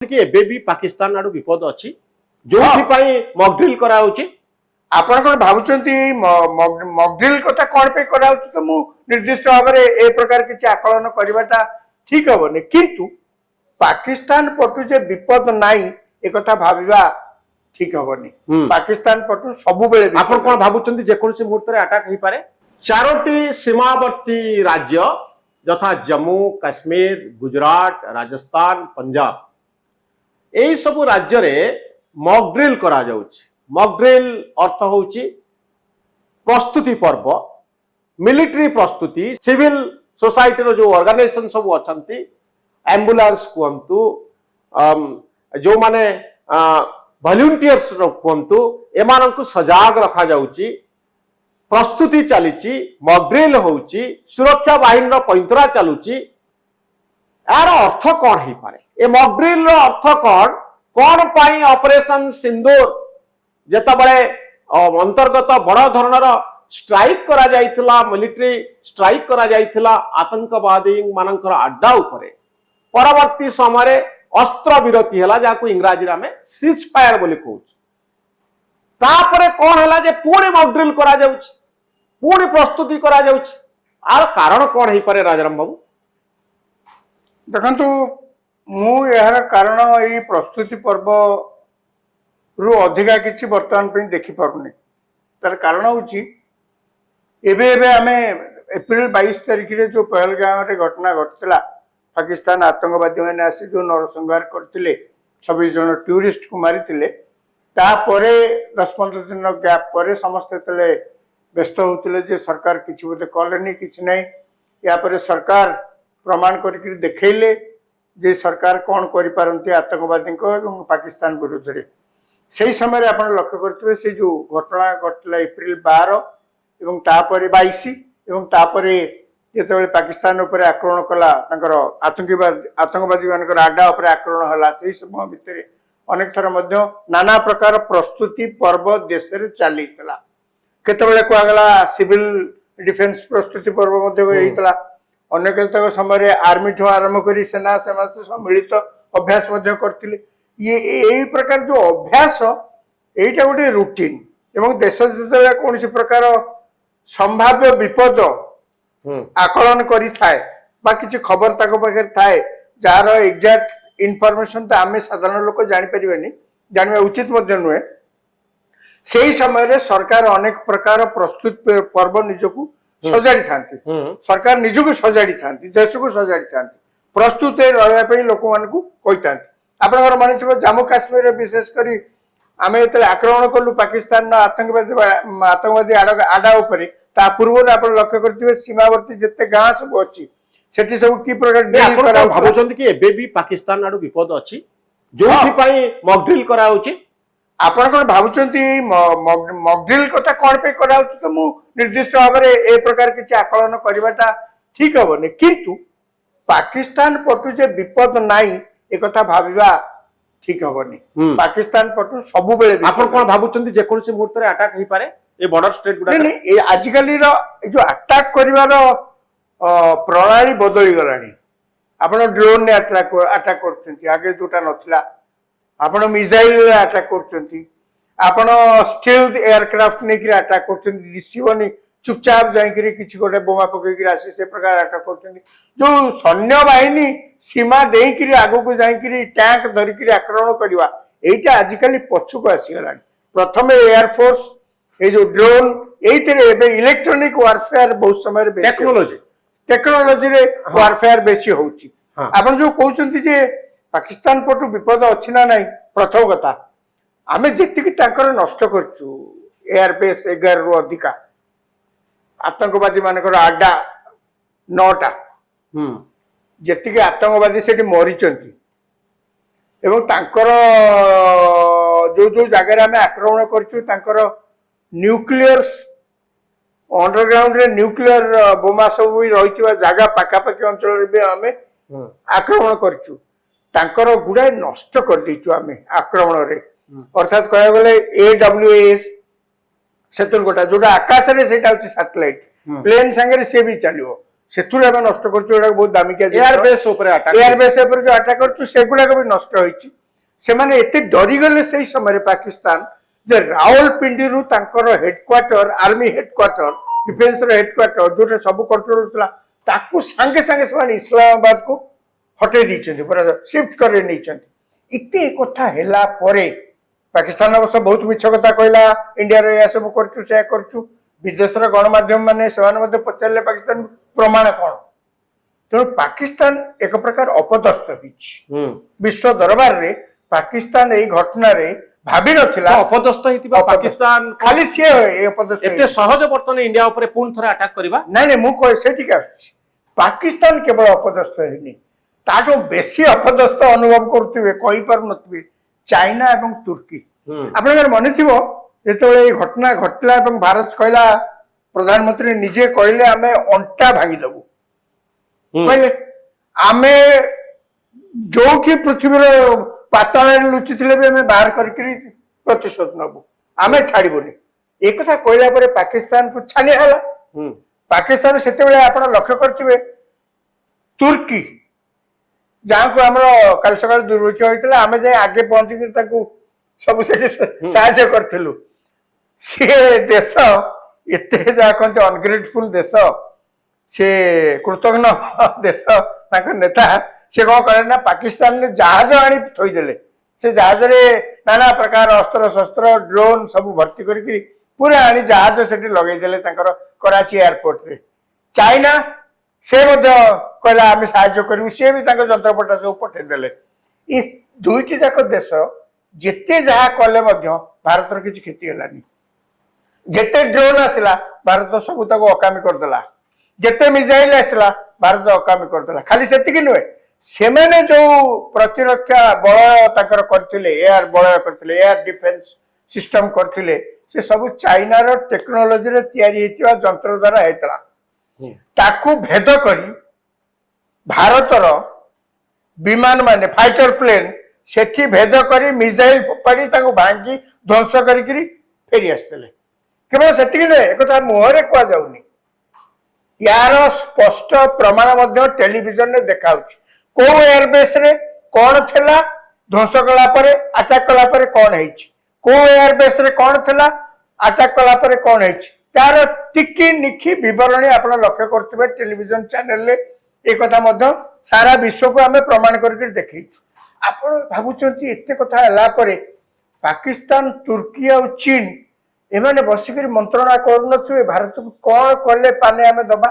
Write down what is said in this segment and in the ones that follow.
कि एबे भी पाकिस्तान आडू विपद अच्छी जो मॉक ड्रिल करा होची आपण कोन भाबुचंती मॉक ड्रिल कथा कोन पे करा होची तो मु निर्दिष्ट भाव में ए प्रकार किछि आकलन करबाटा ठीक हबने किंतु पाकिस्तान पटु जे विपद नाही ए कथा भाबिबा ठीक हबनी पाकिस्तान पटु सब बेले आपण कोन भाबुचंती जे कोनसी मुहूर्त रे अटैक ही पारे चारोटी सीमावर्ती राज्य यथा जम्मू काश्मीर गुजरात राजस्थान पंजाब एई सब राज्य रे मॉक ड्रिल करा जाउछि मॉक ड्रिल अर्थ होउछि प्रस्तुति पर्व मिलिटरी प्रस्तुति सिविल सोसाइटी रो जो ऑर्गेनाइजेशन सब अछंती एम्बुलेंस कहंतु जो माने वॉलंटियर्स रो कहंतु एमान को सजाग रखा जाउछि प्रस्तुति चलीची मॉक ड्रिल होउछि सुरक्षा बाहिनी रो पैंतरा चलुछि यार अर्थ कौन ही पारे ए मॉक ड्रिल रो अर्थ कौन पाई ऑपरेशन सिंदूर जेता बड़े अंतर्गत बड़ धरणर स्ट्राइक करा जाइथिला मिलिटरी स्ट्राइक करा जाइथिला आतंकवादी मानकर अड्डा उपरे परवर्ती समय अस्त्र विरति हला जाको इंग्रजी रे में सीज फायर बोली कहू तापरे कौन हला जे पूरी मॉक ड्रिल करा जाउछि पूरी प्रस्तुति करा जाउछि आर कारण कौन ही पारे राजाराम बाबू देखंतु मु यार कारण ए प्रस्तुति पर्व रु अधिका किछि वर्तमान पे देखि पारुनी तार कारण होची एबे एबे आमे एप्रिल 22 तारिख रे जो पहलगाम रे घटना घटला पाकिस्तान आतंकवादी माने आसी जो नरसंहार करथिले 26 जन टूरिस्ट को मारिथिले ता परे 10-15 दिन गैप परे समस्त तले व्यस्त होतिले जे सरकार किछि बोते कॉलोनी किछि नै या परे सरकार प्रमाण करके देखैले जे सरकार कौन करि पारंती आतंकवादी को एवं पाकिस्तान विरुद्ध रे सही समय आपण लक्ष्य करथिबे से जो घटना घटला एप्रिल 12 एवं तापरे 22 एवं तापरे जेतेबेले पाकिस्तान ऊपर आक्रमण कला तांकर आतंकवादी मानकर आडा ऊपर आक्रमण हला सही समय भितरे अनेक थर मध्य नाना प्रकार प्रस्तुति पर्व देश रे चलीतला केतेबेले कोगला सिविल डिफेंस प्रस्तुति पर्व मध्य हेइतला अन्य केतक समय आर्मी ठो आरंभ करी सेना सम्मिलित अभ्यास करथिले ये एई प्रकार जो अभ्यास एटा गोटे रूटीन एवं देश जतले कोनसी प्रकार संभाव्य विपद आकलन करी थाए बा किछि खबर ताको पाखे थाए जार एग्जैक्ट इनफॉरमेशन तो आमे साधारण लोक जानि परिबेनी जानिबा उचित मध्य नुहे सेही समय सरकार अनेक प्रकार प्रस्तुत पर्व निजको सजाड़ी थांती सरकार निजको सजाड़ी थांती देश को सजाड़ी थांती प्रस्तुत रहा लोक मान कही आपन मानिथिबो जम्मू काश्मीर रे विशेष करी आमे एते आक्रमण कलु पाकिस्तान आतंकवादी आडा उपरे ता पूर्व आपण लक्ष्य करथिबे सीमावर्ती जते गां सब अछि सेठी सब की प्रकार ड्रिल करा भाबुचंती कि एबे भी पाकिस्तान आडू विपद अछि जोथि पई मॉक ड्रिल करा होछि आपण कोन भाबुचंती मॉक ड्रिल कथा कोन पे करा होछि तो मु निर्दिष्ट भाव में ए प्रकार किछि आकलन करबाटा ठीक हबने किंतु पाकिस्तान पटु जे विपद नाही ए कथा भाबिबा ठीक हबनी पाकिस्तान पटु सब बेले आपण कोन भाबुचंती जे कोनसी मुहूर्त रे अटैक ही पारे ए बॉर्डर स्टेट गुडा नहीं ए आजिकली रो जो अटैक करिवार प्रणाली बदली गलानी आपण ड्रोन ने अटैक करछंती आगे जोटा नथिला आपण मिसाइल रे अटैक करछंती आपण स्टील्थ एयरक्राफ्ट ने कि अटैक करछंती दिसिबनी चुपचाप जाइकरी किछि गोटे बोमा पकईकरी आसी से प्रकार अटैक करछंती जो सैन्य बाहिनी सीमा देइकरी आगो को जाइकरी टैंक धरिकरी आक्रमण करवा एटा आजिकली पछु को आसी गलानी प्रथमे एयर फोर्स ए जो ड्रोन एइतरे एबे इलेक्ट्रॉनिक वारफेयर बहुत समय रे टेक्नोलॉजी रे वारफेयर बेसी होउची आपण जो कहउचंती जे पाकिस्तान पटु विपद अछि ना नाही प्रथम कथा आमे जेतिकी तांकर नष्ट करछु एयरबेस 11 रु अधिका आतंकवादी मानकर आडा 9टा जेतिकी आतंकवादी सेठी मरिचंती एवं तांकर जो जो जगह आमे आक्रमण करछु तांकर न्यूक्लियर अंडरग्राउंड रे न्यूक्लियर बोमा सब रहितबा जागा पाखापाखि अंचल रे भी आमे आक्रमण करछु तांकर गुडाय नष्ट कर दिचु आमे आक्रमण रे अर्थात कह गले AWACS सेतुर गोटा जोटा आकाश रे सेटा होची सैटेलाइट प्लेन संगे से भी चलियो ସେଥିରୁ ଆମେ ନଷ୍ଟ କରୁଛୁ, ଏଗୁଡାକ ବହୁତ ଦାମିକିଆ ଏୟାରବେସ୍ ଉପରେ ଆଟାକ୍ ଏୟାରବେସ୍ ଉପରେ ଯୋଉ ଆଟାକ୍ କରୁଛୁ ସେଗୁଡାକ ବି ନଷ୍ଟ ହେଇଛି। ସେମାନେ ଏତେ ଡରିଗଲେ ସେଇ ସମୟରେ ପାକିସ୍ତାନ ଯେ ରାଓଲପିଣ୍ଡିରୁ ତାଙ୍କର ହେଡକ୍ୱାର୍ଟର, ଆର୍ମି ହେଡକ୍ୱାର୍ଟର, ଡିଫେନ୍ସର ହେଡକ୍ୱାର୍ଟର ଯୋଉଟା ସବୁ କଣ୍ଟ୍ରୋଲ ଥିଲା, ତାକୁ ସାଙ୍ଗେ ସାଙ୍ଗେ ସେମାନେ ଇସଲାମାବାଦକୁ ହଟେଇ ଦେଇଛନ୍ତି, ପୁରା ସିଫ୍ଟ କରି ନେଇଛନ୍ତି। ଏତେ କଥା ହେଲା ପରେ ପାକିସ୍ତାନ ଅବଶ୍ୟ ବହୁତ ମିଛ କଥା କହିଲା, ଇଣ୍ଡିଆର ଏହା ସବୁ କରୁଛୁ ସେୟା କରୁଛୁ। ବିଦେଶର ଗଣମାଧ୍ୟମ ମାନେ ସେମାନେ ମଧ୍ୟ ପଚାରିଲେ ପାକିସ୍ତାନ ପ୍ରମାଣ କଣ? ତେଣୁ ପାକିସ୍ତାନ ଏକ ପ୍ରକାର ଅପଦସ୍ଥ ହେଇଛି ବିଶ୍ୱ ଦରବାରରେ। ପାକିସ୍ତାନ ଏଇ ଘଟଣାରେ ଭାବି ନଥିଲା ଅପଦସ୍ଥ ହେଇଥିବା ପାକିସ୍ତାନ ଖାଲି ସିଏ ଅପଦସ୍ଥ ଏତେ ସହଜ ବର୍ତ୍ତମାନ ଇଣ୍ଡିଆ ଉପରେ ପୁଣି ଥରେ ଆଟାକ୍ କରିବା। ନାଇଁ ମୁଁ କହେ ସେଠିକି ଆସୁଛି। ପାକିସ୍ତାନ କେବଳ ଅପଦସ୍ଥ ହେଇନି, ତାଠୁ ବେଶୀ ଅପଦସ୍ଥ ଅନୁଭବ କରୁଥିବେ, କହିପାରୁନଥିବେ ଚାଇନା ଏବଂ ତୁର୍କୀ। ଆପଣଙ୍କର ମନେ ଥିବ ଯେତେବେଳେ ଏଇ ଘଟଣା ଘଟିଲା ଏବଂ ଭାରତ କହିଲା, ପ୍ରଧାନମନ୍ତ୍ରୀ ନିଜେ କହିଲେ ଆମେ ଅଣ୍ଟା ଭାଙ୍ଗିଦବୁ, କହିଲେ ଆମେ ଯୋଉଠି ପୃଥିବୀର ପାତାଳରେ ଲୁଚିଥିଲେ ବି ଆମେ ବାହାର କରିକି ପ୍ରତିଶୋଧ ନବୁ, ଆମେ ଛାଡିବୁନି। ଏ କଥା କହିଲା ପରେ ପାକିସ୍ତାନକୁ ଛାନିଆ ହେଲା। ପାକିସ୍ତାନ ସେତେବେଳେ ଆପଣ ଲକ୍ଷ୍ୟ କରିଥିବେ ତୁର୍କୀ ଯାହାକୁ ଆମର କାଲି ସକାଳେ ଦୁର୍ଭିକ୍ଷ ହୋଇଥିଲା, ଆମେ ଯାଇ ଆଗେ ପହଞ୍ଚିକି ତାକୁ ସବୁ ସେଠି ସାହାଯ୍ୟ କରିଥିଲୁ। ସିଏ ଦେଶ ଏତେ ଯାହା କହନ୍ତି ଅନଗ୍ରେଟଫୁଲ ଦେଶ, ସେ କୃତଜ୍ଞ ଦେଶ, ତାଙ୍କ ନେତା ସେ କଣ କଲେ ନା ପାକିସ୍ତାନରେ ଜାହାଜ ଆଣି ଥୋଇଦେଲେ। ସେ ଜାହାଜରେ ନାନା ପ୍ରକାର ଅସ୍ତ୍ର ଶସ୍ତ୍ର ଡ୍ରୋନ୍ ସବୁ ଭର୍ତ୍ତି କରିକି ପୁରା ଆଣି ଜାହାଜ ସେଠି ଲଗେଇଦେଲେ ତାଙ୍କର କରାଚି ଏୟାରପୋର୍ଟରେ। ଚାଇନା ସେ ମଧ୍ୟ କହିଲା ଆମେ ସାହାଯ୍ୟ କରିବୁ, ସିଏ ବି ତାଙ୍କ ଯନ୍ତ୍ରପାତି ସବୁ ପଠେଇଦେଲେ। ଏ ଦୁଇଟି ଯାକ ଦେଶ ଯେତେ ଯାହା କଲେ ମଧ୍ୟ ଭାରତର କିଛି କ୍ଷତି ହେଲାନି। ଯେତେ ଡ୍ରୋନ୍ ଆସିଲା ଭାରତ ସବୁ ତାକୁ ଅକାମୀ କରିଦେଲା, ଯେତେ ମିସାଇଲ ଆସିଲା ଭାରତ ଅକାମୀ କରିଦେଲା। ଖାଲି ସେତିକି ନୁହେଁ, ସେମାନେ ଯୋଉ ପ୍ରତିରକ୍ଷା ବଳୟ ତାଙ୍କର କରିଥିଲେ, ଏୟାର ବଳୟ କରିଥିଲେ, ଏୟାର ଡିଫେନ୍ସ ସିଷ୍ଟମ କରିଥିଲେ, ସେ ସବୁ ଚାଇନାର ଟେକ୍ନୋଲୋଜିରେ ତିଆରି ହେଇଥିବା ଯନ୍ତ୍ର ଦ୍ୱାରା ହେଇଥିଲା। ତାକୁ ଭେଦ କରି ଭାରତର ବିମାନ ମାନେ ଫାଇଟର ପ୍ଲେନ ସେଠି ଭେଦ କରି ମିସାଇଲ ଫୋପାଡ଼ି ତାକୁ ଭାଙ୍ଗି ଧ୍ୱଂସ କରିକିରି ଫେରି ଆସିଥିଲେ। କେବଳ ସେତିକି ନୁହେଁ, ଏକଥା ମୁହଁରେ କୁହାଯାଉନି, यार स्पष्ट प्रमाण टेलीविजन देखा को एयरबेस रे कौन थिला ध्वंस कला परे अटैक कला परे कौन है को एयरबेस रे कौन थिला अटैक कला परे कौन है तार टिकी निखी विवरणी आप लक्ष्य करथिबे टेलीविजन चैनल रे एक कथा मध्य सारा विश्व को आमे प्रमाण करके देखैछु। आपण भाबुचंती एते कथा हला परे पाकिस्तान तुर्की और चीन एमाने बसिकर मंत्रणा करनथिबे भारत को कौन कले पाने आमे दबा।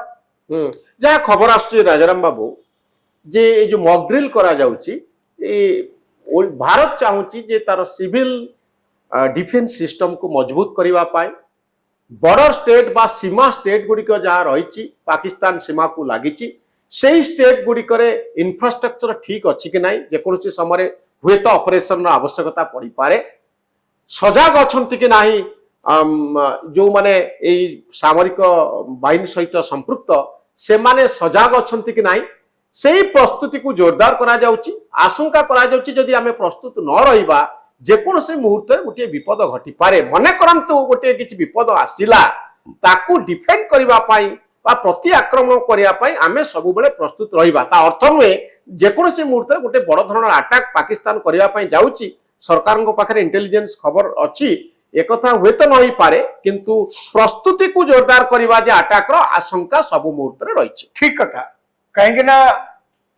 जहाँ खबर आसुची राजाराम बाबू जे ये जो मॉक ड्रिल करा जाउची भारत चाहूची जे तार सिविल डिफेन्स सिस्टम को मजबूत करबा पाए बॉर्डर स्टेट बा सीमा स्टेट गुड़िक जहाँ रही पाकिस्तान सीमा को लगी से स्टेट गुड़िक इंफ्रास्ट्रक्चर ठीक अच्छी कि नहीं जेकोसी समय हुए तो ऑपरेशन आवश्यकता पड़ी पारे सजग अच्छा कि नहीं जो माने सामरिक बाहिनी सहित संपृक्त से माने सजग अच्छा कि नहीं से प्रस्तुति को जोरदार करा जाउची आशंका करा जाउची जदि आमे प्रस्तुत न रहिबा जेकोसी मुहूर्त गोटे विपद घटी पारे मने करंतु गोटे किछि विपद आसिला ताकू डिफेंड करबा पाई बा प्रति आक्रमण करबा पाई आमे सब बेले प्रस्तुत रहिबा ता अर्थ नुहे जेकोसी मुहूर्त गोटे बड़ धरनर अटैक पाकिस्तान करबा पाई जाउची सरकार को पाखरे इंटेलिजेंस खबर अछि एक कथा हुए तो नहीं पारे किंतु प्रस्तुति को जोरदार करबा जे अटैक रो आशंका सब मुहूर्त रे रहिछि। ठीक कथा कहीं ना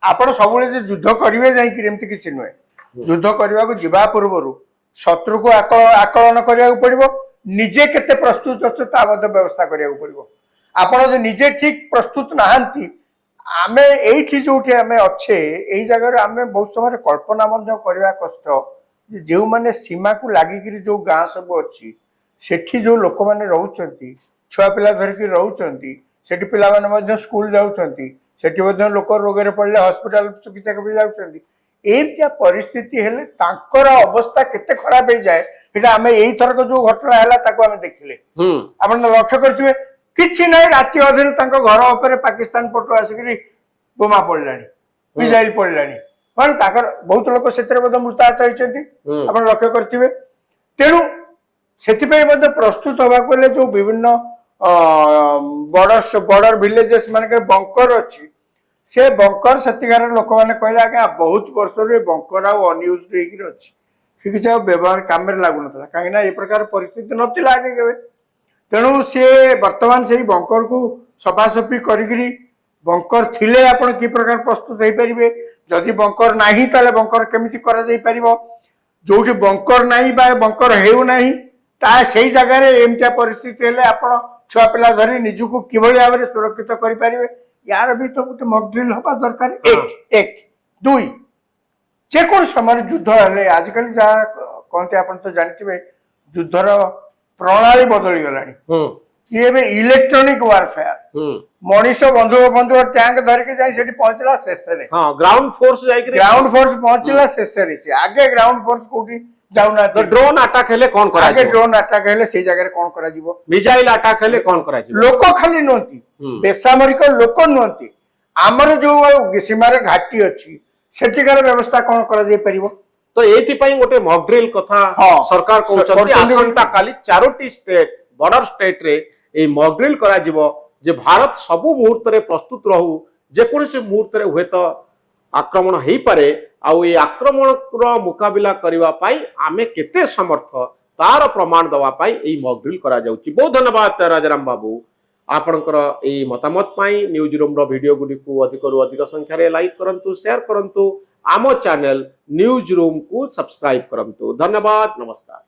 आपण सब युद्ध करेंगे जामती किसी नुहे युद्ध करने को जीवा पूर्व शत्रु को आकलन करा पड़ो निजे केते प्रस्तुत अच्छे व्यवस्था करा पड़ो आपण निजे ठीक प्रस्तुत नहांती आमे एठी जोठी आमे अच्छे एई जगह आमे बहुत समय कल्पना करवा कष्ट जो माने सीमा को लागिक जो गाँ सब अच्छी सेठी जो लोक मैंने रोचंती छुआ पिला धरिकी रोचंती सेठी पिला माने स्कूल जाउचंती सेठी मध्ये लोक रोग पड़े हॉस्पिटल चिकित्सा कर जाउचंती एमितिया परिस्थिति हेले तांकर अवस्था केते खराब हो जाए सेटा आमे एई थरक जो घटना हैला ताको आमे देखिले आपण लक्ष्य करथिबे किछि नै राति अधरे तांको घर ऊपर पाकिस्तान पटो आसिकरी बोमा पड़लानी मिसाइल पड़लानी माने ताकर बहुत लोक सेतरे मध्ये मृताहत होइछंती आपण लक्ष्य करथिबे तेनु सेति पे मध्ये प्रस्तुत होबा कोले जो विभिन्न बॉर्डर विलेजेस मानक बंकर अच्छी से बंकर सेतिकार लोक मैंने कहले आज्ञा बहुत वर्ष बंकर आनयूज अच्छी से किसी व्यवहार काम लगुन कहीं ये प्रकार परिस्थिति नाला आगे के तेणु सी बर्तमान से बंकर को सफासफी करी बंकर थिले आपण कि प्रकार प्रस्तुत हो पारे जदि बंकर नहीं ताले बंकर केमिति करा जाई परिबो जोठी बंकर नहीं बा बंकर हेउ नहीं ता सही जगह एमतिया परिस्थिति हेले आपण छुआ पिला धरी निजुको किभଳି भाବରେ सुरक्षित करि परिबे यार भी तो गोटे मॉक ड्रिल होबा दरकार एक दुई जे कोन समय युद्ध हेले आजकल जा कहते आपण तो जानथिबे युद्धर प्रणाली बदली गलानी ये इलेक्ट्रॉनिक वारफेयर मनीष बंधुक बंधुक टैंक धरिक जाई सेठी पहुंचला शेष रे हां ग्राउंड फोर्स पहुंचला शेष रे आगे ग्राउंड फोर्स कोठी जाउना तो ड्रोन अटैक हेले कोन करा आगे ड्रोन अटैक हेले से जगह कोन करा जीवो मिसाइल अटैक हेले कोन करा जीवो लोक खाली नोंती बेसामरिक लोक नोंती हमर जो सीमार घाटी अछि सेठिकार व्यवस्था कोन करा जाई परिबो तो एथि पई गोटे मॉक ड्रिल कथा सरकार कहउछथि आसंता काली चारोटी स्टेट बॉर्डर स्टेट रे ए मॉक ड्रिल करा जीवो जे भारत सबु मुहूर्त रे प्रस्तुत रहू जे कोनसे मुहूर्त रे हुए तो आक्रमण हेई पारे आउ ये आक्रमण रो मुकाबिला करिवा पाई आमे केते समर्थ तार प्रमाण दवा पाई ए मॉक ड्रिल करा जाउची। बहुत धन्यवाद राजाराम बाबू आपनकर ए मतामत पाई न्यूज रूम रो वीडियो गुडी को अधिक रु अधिक संख्या रे लाइक करंतु शेयर करंतु आमो चैनल न्यूज रूम को सब्सक्राइब करंतु। धन्यवाद नमस्कार।